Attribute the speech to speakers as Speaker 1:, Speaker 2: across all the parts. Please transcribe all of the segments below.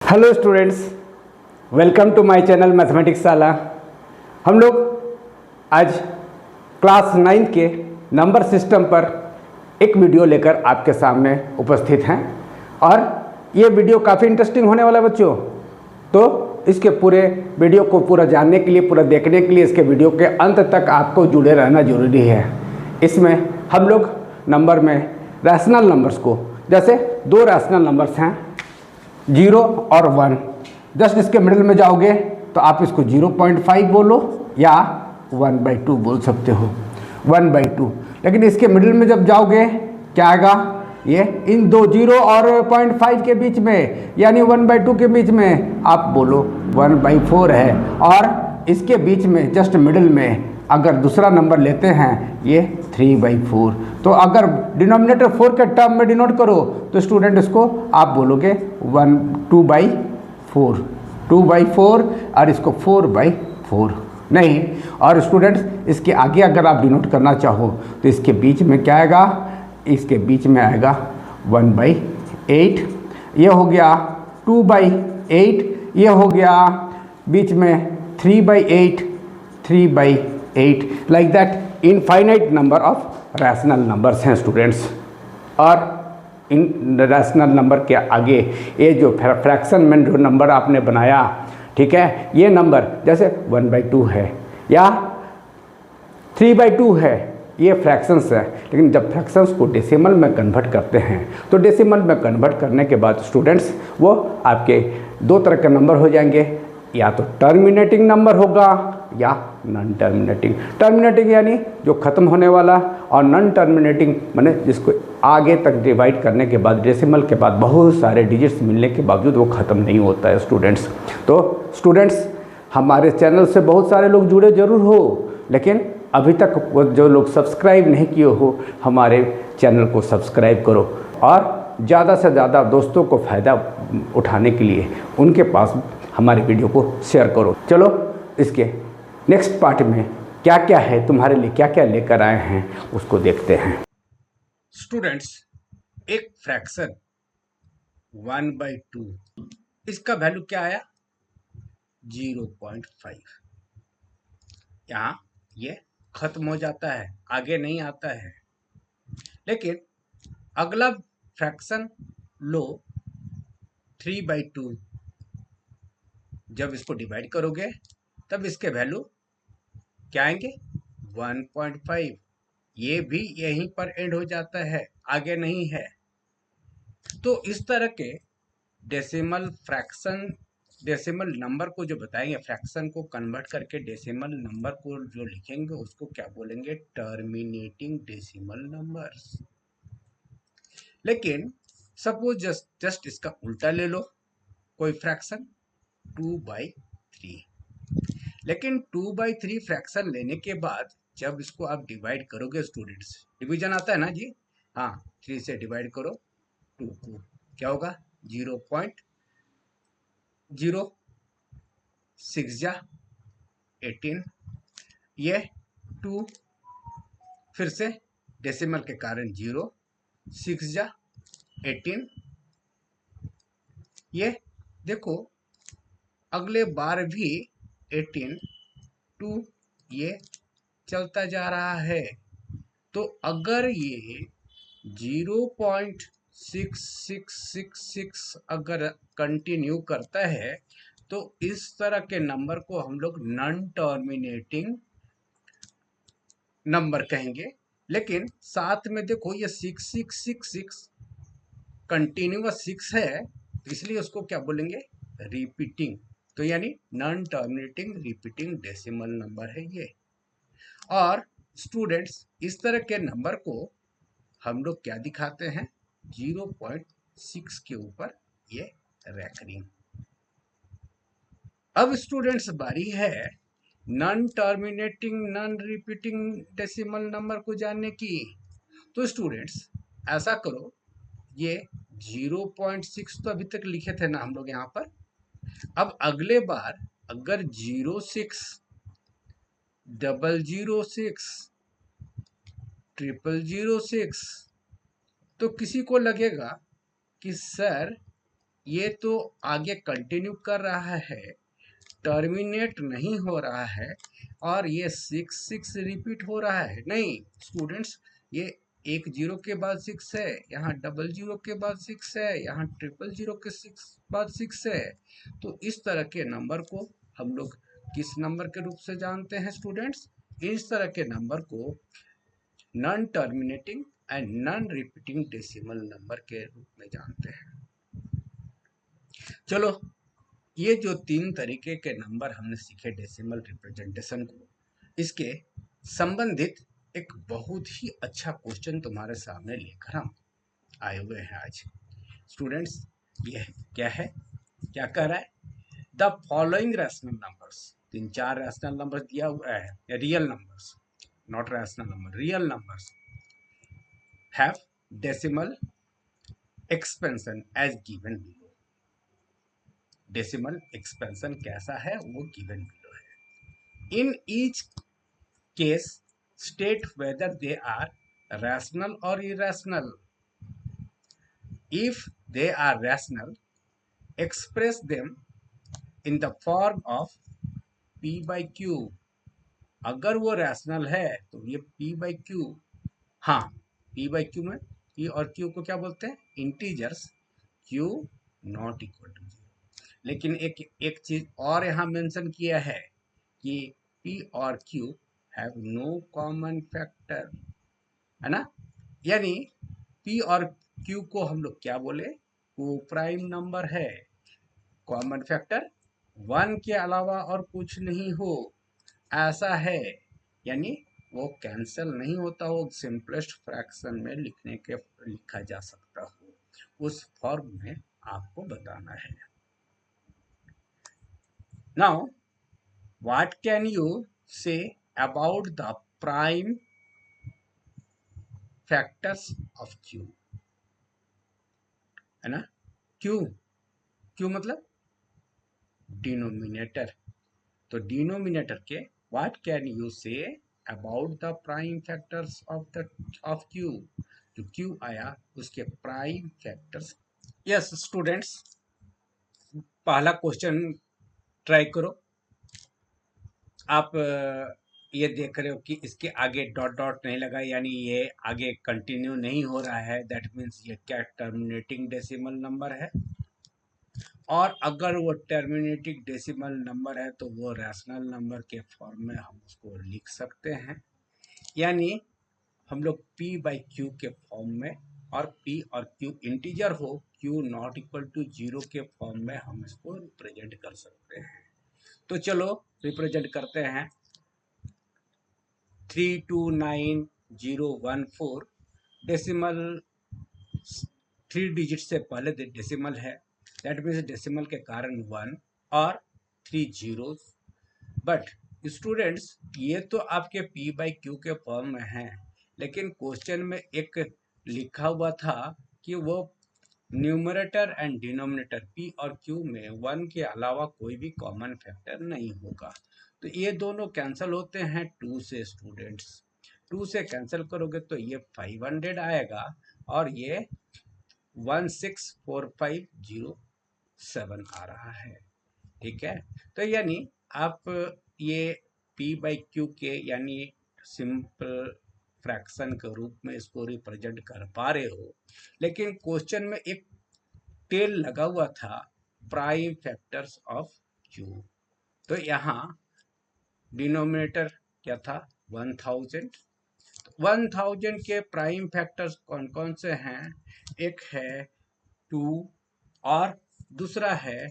Speaker 1: Hello students, welcome to my channel mathematics Shala. हम लोग आज क्लास 9 के नंबर सिस्टम पर एक वीडियो लेकर आपके सामने उपस्थित हैं और ये वीडियो काफ़ी इंटरेस्टिंग होने वाला है बच्चों। तो इसके पूरे वीडियो को पूरा जानने के लिए, पूरा देखने के लिए इसके वीडियो के अंत तक आपको जुड़े रहना जरूरी है। इसमें हम लोग नंबर में रैशनल नंबर्स को, जैसे दो रैशनल नंबर्स हैं 0 और 1, जस्ट इसके मिडिल में जाओगे तो आप इसको 0.5 बोलो या 1/2 बोल सकते हो, 1/2। लेकिन इसके मिडिल में जब जाओगे क्या आएगा, ये इन दो 0 और 0.5 के बीच में यानी 1/2 के बीच में आप बोलो 1/4 है। और इसके बीच में जस्ट मिडिल में अगर दूसरा नंबर लेते हैं ये 3/4। तो अगर डिनोमिनेटर 4 के टर्म में डिनोट करो तो स्टूडेंट इसको आप बोलोगे 2/4 और इसको 4/4 नहीं। और स्टूडेंट्स इसके आगे अगर आप डिनोट करना चाहो तो इसके बीच में क्या आएगा, इसके बीच में आएगा 1/8। ये हो गया 2/8, ये हो गया बीच में 3/8 like that. Infinite number of rational numbers हैं स्टूडेंट्स। और इन रैशनल नंबर के आगे ये जो फ्रैक्शन में जो नंबर आपने बनाया, ठीक है, ये नंबर जैसे 1/2 है या 3/2 है, ये फ्रैक्शंस है। लेकिन जब फ्रैक्शंस को डेसिमल में कन्वर्ट करते हैं तो डेसिमल में कन्वर्ट करने के बाद स्टूडेंट्स वो आपके दो तरह के नंबर हो जाएंगे, या तो टर्मिनेटिंग नंबर होगा या नॉन टर्मिनेटिंग। टर्मिनेटिंग यानी जो ख़त्म होने वाला, और नॉन टर्मिनेटिंग माने जिसको आगे तक डिवाइड करने के बाद, डेसिमल के बाद बहुत सारे डिजिट्स मिलने के बावजूद वो ख़त्म नहीं होता है स्टूडेंट्स। तो स्टूडेंट्स हमारे चैनल से बहुत सारे लोग जुड़े जरूर हो, लेकिन अभी तक वो जो लोग सब्सक्राइब नहीं किए हो हमारे चैनल को सब्सक्राइब करो और ज़्यादा से ज़्यादा दोस्तों को फ़ायदा उठाने के लिए उनके पास हमारे वीडियो को शेयर करो। चलो इसके नेक्स्ट पार्ट में क्या क्या है, तुम्हारे लिए क्या क्या लेकर आए हैं उसको देखते हैं। स्टूडेंट्स, एक फ्रैक्शन 1/2, इसका वैल्यू क्या आया 0.5। यहाँ ये खत्म हो जाता है, आगे नहीं आता है। लेकिन अगला फ्रैक्शन लो 3/2, जब इसको डिवाइड करोगे तब इसके वैल्यू क्या आएंगे 1.5। ये भी यहीं पर एंड हो जाता है, आगे नहीं है। तो इस तरह के डेसिमल फ्रैक्शन, डेसिमल नंबर को जो बताएंगे, फ्रैक्शन को कन्वर्ट करके डेसिमल नंबर को जो लिखेंगे उसको क्या बोलेंगे, टर्मिनेटिंग डेसिमल नंबर्स। लेकिन सपोज जस्ट इसका उल्टा ले लो, कोई फ्रैक्शन 2/3। लेकिन 2/3 फ्रैक्शन लेने के बाद जब इसको आप डिवाइड करोगे स्टूडेंट्स, डिवीजन आता है ना जी, हाँ, 3 से डिवाइड करो 2 को, क्या होगा 0.06 18। ये 2 फिर से डेसिमल के कारण 0, 6 18। ये देखो अगले बार भी 18 2 ये चलता जा रहा है। तो अगर ये 0.6666 अगर कंटिन्यू करता है तो इस तरह के नंबर को हम लोग नॉन टर्मिनेटिंग नंबर कहेंगे। लेकिन साथ में देखो ये 6666 कंटिन्यूअस 6 है, इसलिए उसको क्या बोलेंगे, रिपीटिंग। तो यानी non terminating repeating decimal number है ये। और स्टूडेंट्स इस तरह के नंबर को हम लोग क्या दिखाते हैं, 0.6 के ऊपर ये रैकरिंग। अब स्टूडेंट्स बारी है non terminating non repeating decimal number को जानने की। तो स्टूडेंट्स ऐसा करो, ये 0.6 तो अभी तक लिखे थे ना हम लोग यहाँ पर। अब अगले बार अगर 06 006 006 तो किसी को लगेगा कि सर
Speaker 2: ये तो आगे कंटिन्यू कर रहा है, टर्मिनेट नहीं हो रहा है, और ये 6 रिपीट हो रहा है। नहीं स्टूडेंट्स, ये एक जीरो के बाद 6 है, यहाँ डबल जीरो के बाद 6 है, यहाँ ट्रिपल जीरो के बाद 6 है। तो इस तरह के नंबर को हम लोग किस नंबर के रूप से जानते हैं स्टूडेंट्स? इस तरह के नंबर को non terminating and non repeating decimal number के रूप में जानते हैं। चलो, ये जो 3 तरीके के नंबर हमने सीखे डेसिमल रिप्रेजेंटेशन को, इसके संबंधित एक बहुत ही अच्छा क्वेश्चन तुम्हारे सामने लेकर हम आए हुए हैं आज। स्टूडेंट्स, ये क्या है, क्या कह रहा है? The following rational numbers, 3-4 rational number दिया हुआ है, real numbers, not rational number, real numbers have decimal expansion as given below. Decimal expansion कैसा है वो गिवन बिलो है। In each case state whether they are rational or irrational. If they are rational, express them in the form of p by q. अगर वो rational है तो ये p by q, हाँ p by q में p और q को क्या बोलते हैं? Integers, q not equal to 0। लेकिन एक चीज और यहाँ मेंशन किया है कि p और q have no common factor, है ना? यानी p और q को हम लोग क्या बोले? को प्राइम नंबर है, कॉमन फैक्टर 1 के अलावा और कुछ नहीं हो, ऐसा है। यानी वो कैंसिल नहीं होता हो, सिंपलेस्ट फ्रैक्शन में लिखा जा सकता हो, उस फॉर्म में आपको बताना है। Now what can you say about the prime factors of q, है ना? q मतलब डिनोमिनेटर, तो डिनोमिनेटर के what can you say about the prime factors of q, जो q आया उसके प्राइम फैक्टर्स। यस स्टूडेंट्स, पहला क्वेश्चन ट्राई करो। आप ये देख रहे हो कि इसके आगे डॉट डॉट नहीं लगा, यानी ये आगे कंटिन्यू नहीं हो रहा है, दैट मीन्स ये क्या टर्मिनेटिंग डेसिमल नंबर है। और अगर वो टर्मिनेटिंग डेसिमल नंबर है तो वो रैशनल नंबर के फॉर्म में हम उसको लिख सकते हैं, यानी हम लोग p बाई क्यू के फॉर्म में, और p और q इंटीजर हो, q नॉट इक्वल टू 0 के फॉर्म में हम इसको रिप्रेजेंट कर सकते हैं। तो चलो रिप्रेजेंट करते हैं। 329014 डेसिमल, 3 डिजिट से पहले डेसिमल है, दैट मीन्स डेसिमल के कारण 1 और 3 जीरो। बट स्टूडेंट्स, ये तो आपके p बाई क्यू के फॉर्म में है, लेकिन क्वेश्चन में एक लिखा हुआ था कि वो न्यूमरेटर एंड डिनोमिनेटर p और q में 1 के अलावा कोई भी कॉमन फैक्टर नहीं होगा, तो ये दोनों कैंसिल होते हैं 2 से। स्टूडेंट्स 2 से कैंसिल करोगे तो ये 500 आएगा, और ये 164507 आ रहा है, ठीक है? तो यानी आप ये p बाई क्यू के यानी सिंपल फ्रैक्शन के रूप में इसको रिप्रेजेंट कर पा रहे हो, लेकिन क्वेश्चन में एक टेल लगा हुआ था प्राइम फैक्टर्स ऑफ q, तो यहाँ डिनोमिनेटर क्या था? 1000। 1000 के प्राइम फैक्टर्स कौन कौन से हैं? एक है 2 और दूसरा है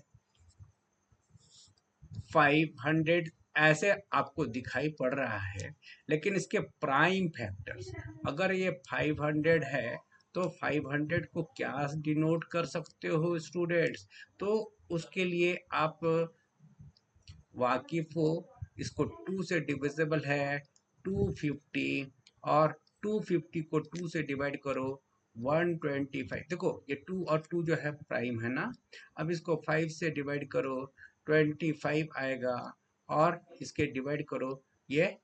Speaker 2: 500, ऐसे आपको दिखाई पड़ रहा है, लेकिन इसके प्राइम फैक्टर्स, अगर ये 500 है तो 500 को क्या डिनोट कर सकते हो स्टूडेंट्स? तो उसके लिए आप वाकिफ हो, इसको 2 से डिविजिबल है 250, और 250 को 2 से डिवाइड करो 125। देखो ये 2 और 2 जो है प्राइम है ना, अब इसको 5 से डिवाइड करो 25 आएगा, और इसके डिवाइड करो, ये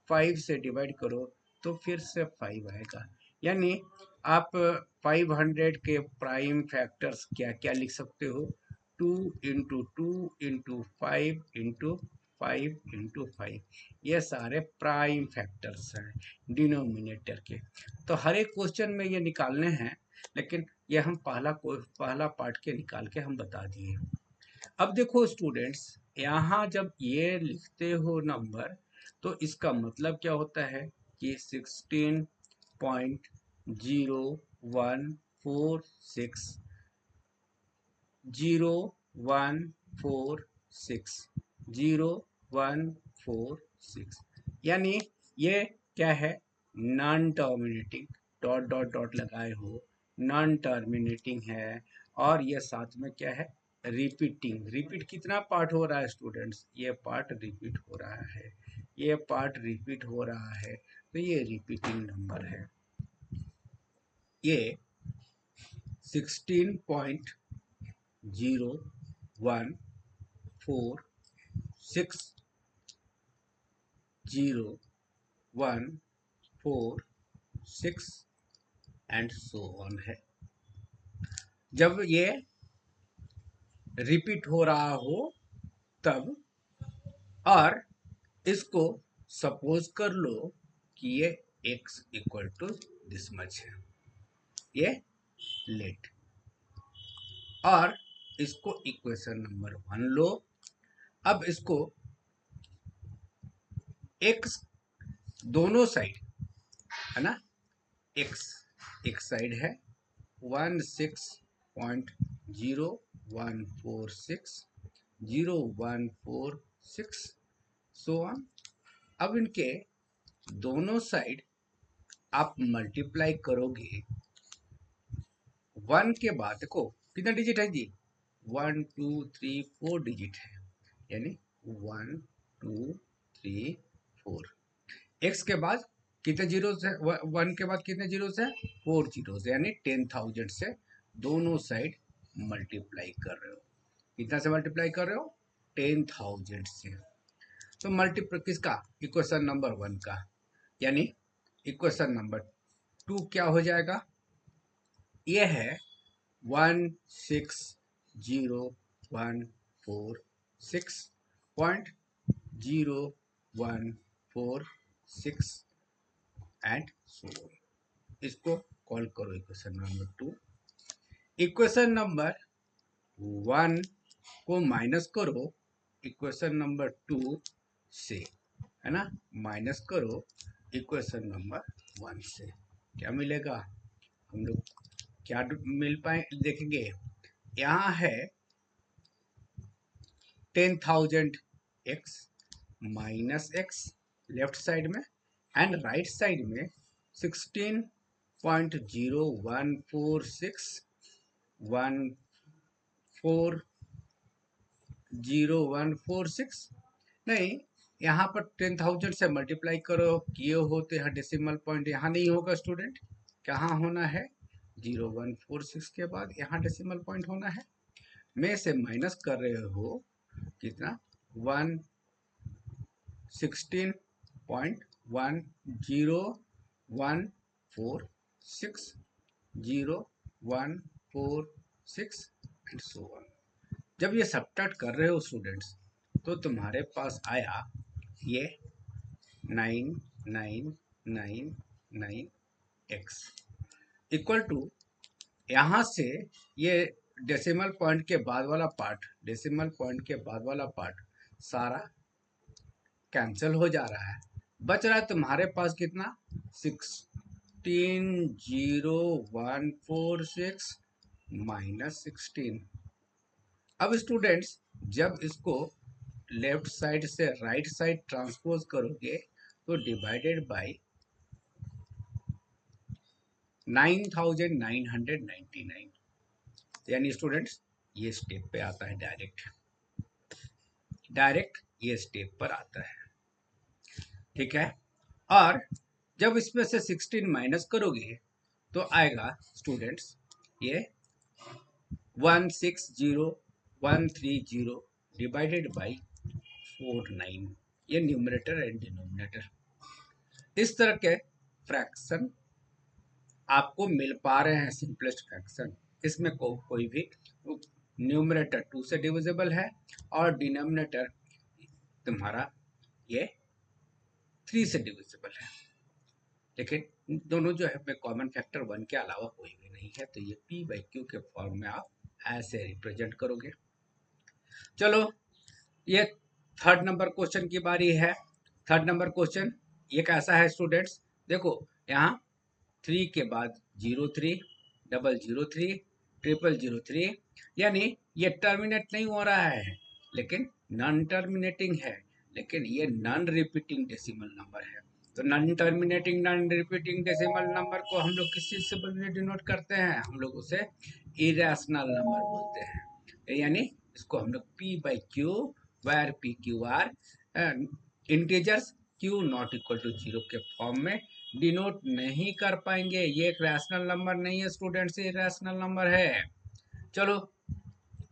Speaker 2: 5 से डिवाइड करो तो फिर से 5 आएगा। यानी आप 500 के प्राइम फैक्टर्स क्या क्या लिख सकते हो? 2 इंटू 2 इंटू 5 इंटू 5 इंटू 5, ये सारे प्राइम फैक्टर्स हैं डिनोमिनेटर के। तो हर एक क्वेश्चन में ये निकालने हैं, लेकिन ये हम पहला पार्ट के निकाल के हम बता दिए। अब देखो स्टूडेंट्स, यहाँ जब ये लिखते हो नंबर, तो इसका मतलब क्या होता है कि 16.0146 0146 यानी ये क्या है? Non terminating, dot dot dot लगाए हो, नॉन टर्मिनेटिंग है। और ये साथ में क्या है? रिपीटिंग। रिपीट कितना पार्ट हो रहा है स्टूडेंट्स? ये पार्ट रिपीट हो रहा है, ये पार्ट रिपीट हो रहा है, तो ये रिपीटिंग नंबर है। ये 16.0146 एंड सो ऑन है। जब ये रिपीट हो रहा हो तब, और इसको सपोज कर लो कि ये x equal to this much है, ये लेट, और इसको इक्वेशन नंबर 1 लो। अब इसको x दोनों साइड है ना, x एक साइड है 16.0146 सो ऑन। अब इनके दोनों साइड आप मल्टीप्लाई करोगे, 1 के बाद देखो कितना डिजिट है जी? 1 2 3 4 डिजिट है, यानी 1 2 3 4। x के बाद कितने जीरोस है? 1 के बाद कितने जीरोस है? 4 जीरोस, यानी 10,000 से दोनों साइड मल्टीप्लाई कर रहे हो। कितना से मल्टीप्लाई कर रहे हो? 10,000 से। तो मल्टीप्लाई किसका? इक्वेशन नंबर 1 का, यानी इक्वेशन नंबर 2 क्या हो जाएगा? ये है 160146.0146 एंड सो ऑन। इसको कॉल करो इक्वेशन नंबर 2। इक्वेशन नंबर 1 को माइनस करो इक्वेशन नंबर 2 से, है ना, माइनस करो इक्वेशन नंबर 1 से। क्या मिलेगा? हम लोग क्या मिल पाए देखेंगे। यहाँ है 10,000 x minus x left side में, एंड राइट साइड में 16.0146 नहीं, यहाँ पर 10,000 से मल्टीप्लाई करो किए हो तो यहाँ डेसिमल पॉइंट यहाँ नहीं होगा स्टूडेंट, कहाँ होना है? 0146 के बाद यहाँ डेसिमल पॉइंट होना है। में से माइनस कर रहे हो कितना? 16.10146 एंड सो ऑन। जब ये सब्ट्रैक्ट कर रहे हो स्टूडेंट्स, तो तुम्हारे पास आया ये 9999x इक्वल टू, यहाँ से ये डेसिमल पॉइंट के बाद वाला पार्ट, डेसिमल पॉइंट के बाद वाला पार्ट सारा कैंसिल हो जा रहा है। बच रहा है तुम्हारे पास कितना? 160146 माइनस 16। अब स्टूडेंट्स, जब इसको लेफ्ट साइड से राइट साइड ट्रांसपोज करोगे तो डिवाइडेड बाय 9999, यानी स्टूडेंट्स ये स्टेप पे आता है, डायरेक्ट ये स्टेप पर आता है, ठीक है। और जब इसमें से 16 माइनस करोगे तो आएगा स्टूडेंट्स ये 160,130 डिवाइडेड बाय 49, ये न्यूमरेटर एंड डिनोमिनेटर। इस तरह के फ्रैक्शन आपको मिल पा रहे हैं सिंपलेस्ट फ्रैक्शन। इसमें कोई भी न्यूमरेटर 2 से डिविजिबल है और डिनोमिनेटर तुम्हारा ये 3 से डिविजिबल है, लेकिन दोनों जो है कॉमन फैक्टर 1 के अलावा कोई भी नहीं है, तो ये p बाई क्यू के फॉर्म में आप ऐसे रिप्रेजेंट करोगे। चलो ये थर्ड नंबर क्वेश्चन की बारी है। थर्ड नंबर क्वेश्चन ये कैसा है स्टूडेंट्स, देखो यहाँ 3 के बाद 03, 003, 003, यानी ये टर्मिनेट नहीं हो रहा है लेकिन नॉन टर्मिनेटिंग है, लेकिन ये नॉन रिपीटिंग डेसिमल नंबर है। तो non terminating non repeating decimal number को हम लोग किस चीज से डिनोट करते हैं, हम लोग उसे इरेशनल नंबर बोलते हैं। यानी इसको हम लोग p by q where p q are integers q not equal to 0 के फॉर्म में डिनोट नहीं कर पाएंगे। ये एक रैशनल नंबर नहीं है स्टूडेंट्स, ये रैशनल नंबर है। चलो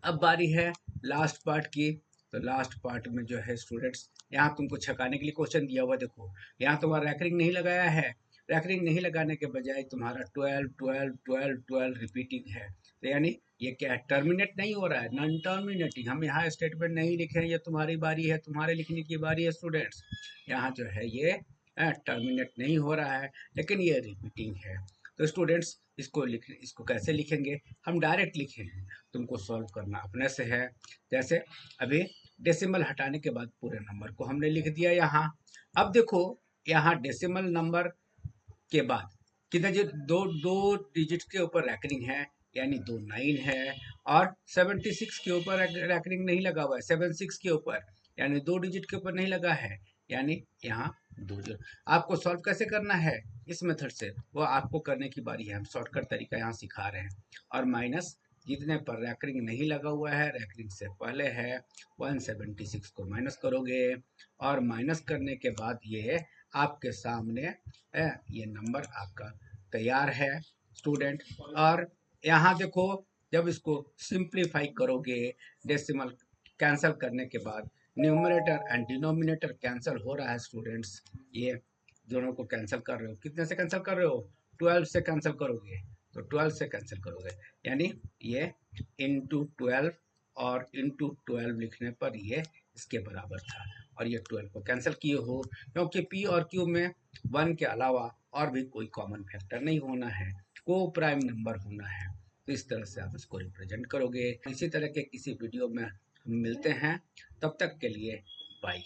Speaker 2: अब बारी है लास्ट पार्ट की। तो लास्ट पार्ट में जो है स्टूडेंट्स, यहाँ तुमको छकाने के लिए क्वेश्चन दिया हुआ, देखो यहाँ तुम्हारा रैकरिंग नहीं लगाया है, रैकरिंग नहीं लगाने के बजाय तुम्हारा 12 12 12 12 रिपीटिंग है। तो यानी ये क्या है, टर्मिनेट नहीं हो रहा है, नॉन टर्मिनेटिंग। हम यहाँ स्टेटमेंट नहीं लिखे हैं, ये तुम्हारी बारी है, तुम्हारे लिखने की बारी है स्टूडेंट्स। यहाँ जो है ये टर्मिनेट नहीं हो रहा है लेकिन ये रिपीटिंग है। तो स्टूडेंट्स इसको कैसे लिखेंगे, हम डायरेक्ट लिखे हैं, तुमको सॉल्व करना अपने से है। जैसे अभी डेसिमल हटाने के बाद पूरे नंबर को हमने लिख दिया यहाँ। अब देखो यहाँ डेसिमल नंबर के बाद कितने जो दो दो डिजिट के ऊपर रैकरिंग है, यानी 29 है, और 76 के ऊपर रैकरिंग नहीं लगा हुआ है, 76 के ऊपर यानी 2 डिजिट के ऊपर नहीं लगा है, यानी यहाँ 2 जो आपको सॉल्व कैसे करना है इस मेथड से, वो आपको करने की बारी है। हम शॉर्टकट तरीका यहाँ सिखा रहे हैं। और माइनस जितने पर रैकरिंग नहीं लगा हुआ है, रैकरिंग से पहले है, 176 को माइनस करोगे, और माइनस करने के बाद ये आपके सामने ये नंबर आपका तैयार है स्टूडेंट। और यहाँ देखो जब इसको सिंप्लीफाई करोगे, डेसिमल कैंसिल करने के बाद न्यूमरेटर एंड डिनोमिनेटर कैंसिल हो रहा है स्टूडेंट्स। ये दोनों को कैंसिल कर रहे हो, कितने से कैंसिल कर रहे हो, 12 से कैंसिल करोगे, तो 12 से कैंसिल करोगे, यानी ये इंटू 12 और इंटू 12 लिखने पर ये इसके बराबर था, और ये 12 को कैंसिल किए हो, क्योंकि p और q में 1 के अलावा और भी कोई कॉमन फैक्टर नहीं होना है, को प्राइम नंबर होना है। तो इस तरह से आप इसको रिप्रेजेंट करोगे। इसी तरह के किसी वीडियो में हम मिलते हैं, तब तक के लिए बाय।